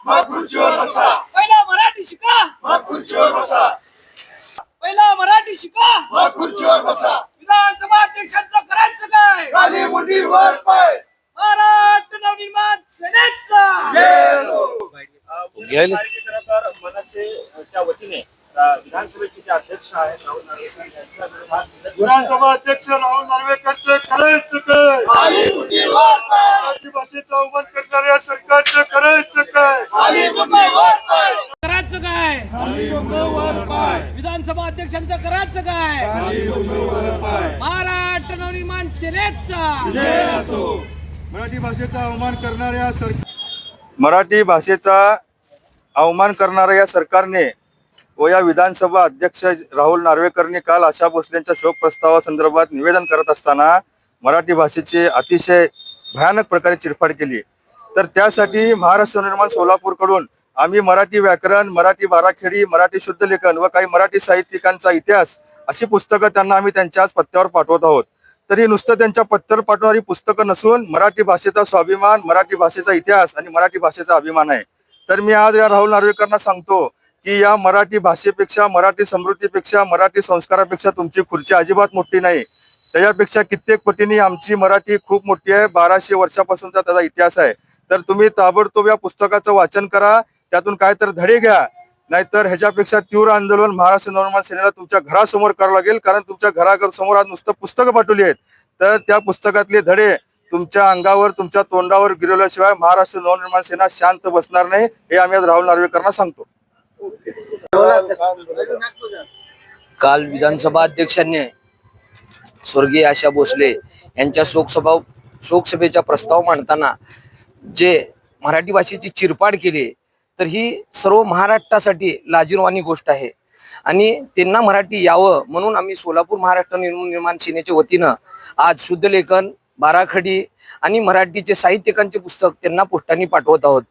मग खुर्चीवर बसा. पहिला मराठी शिका, मग खुर्चीवर बसा. पहिला मराठी शिका, मग खुर्चीवर बसा. विधानसभा अध्यक्षांचं करायचं काय? खाली मुंडी वर पाय. महाराष्ट्र नवनिर्माण सेनेचा जय हो. मनसेच्या वतीने विधानसभेचे जे अध्यक्ष आहेत राहुल नार्वेकर यांच्या विरोधात विधानसभा अध्यक्ष राहुल नार्वेकरचं करायचं काय? खाली मुंडी वर पाय, मराठी भाषेचा अवमान करणाऱ्या सरकारचं करायचं काय? खाली मुंडी वर पाय. करायचं काय? खाली डोकं वर पाय. विधानसभा अध्यक्षांचं करायचं काय? खाली डोकं वर पाय. महाराष्ट्र नवनिर्माण सेनेचा जय असो. मराठी भाषेचा अवमान करणाऱ्या मराठी भाषेचा अवमान करणाऱ्या या सरकारने व या विधानसभा अध्यक्ष राहुल नार्वेकरने काल आशा भोसलेंच्या शोक प्रस्तावासंदर्भात निवेदन करत असताना मराठी भाषेची अतिशय भयानक प्रकारे चिरफाड केली. तर त्यासाठी महाराष्ट्र नवनिर्माण सोलापूरकडून आम्ही मराठी व्याकरण, मराठी बाराखडी, मराठी शुद्ध लेखन व काही मराठी साहित्यिकांचा इतिहास अशी पुस्तकं त्यांना आम्ही त्यांच्या आज पत्त्यावर पाठवत आहोत. तरी नुसतं त्यांच्या पत्त्यावर पाठवणारी पुस्तकं नसून मराठी भाषेचा स्वाभिमान, मराठी भाषेचा इतिहास आणि मराठी भाषेचा अभिमान आहे. तर मी आज या राहुल नार्वेकरांना सांगतो की या मराठी भाषेपेक्षा, मराठी समृद्धीपेक्षा, मराठी संस्कारापेक्षा तुमची खुर्ची अजिबात मोठी नाही. त्याच्यापेक्षा कित्येक पटीने आमची मराठी खूप मोठी आहे. 1200 वर्षापासूनचा त्याचा इतिहास आहे. तर तुम्ही ताबडतोब या पुस्तकाचं वाचन करा, त्यातून काय तर धडे घ्या. नाहीतर ह्याच्यापेक्षा तीव्र आंदोलन महाराष्ट्र नवनिर्माण सेनेला तुमच्या घरासमोर करावं लागेल. कारण तुमच्या घरासमोर आज नुसतं पुस्तकं पाठवली आहेत. तर त्या पुस्तकातले धडे तुमच्या अंगावर, तुमच्या तोंडावर गिरवल्याशिवाय महाराष्ट्र नवनिर्माण सेना शांत बसणार नाही, हे आम्ही आज राहुल नार्वेकरांना सांगतो. काल विधानसभा अध्यक्षांनी स्वर्गीय आशा भोसले यांच्या शोकसभेचा प्रस्ताव मांडताना जे मराठी भाषेची चिरपाड केली, तर ही सर्व महाराष्ट्रासाठी लाजिरवाणी गोष्ट आहे. आणि त्यांना मराठी यावं म्हणून आम्ही सोलापूर महाराष्ट्र नवनिर्माण सेनेच्या वतीनं आज शुद्ध लेखन, बाराखडी आणि मराठीचे साहित्यिकांचे पुस्तक त्यांना पोस्टाने पाठवत आहोत.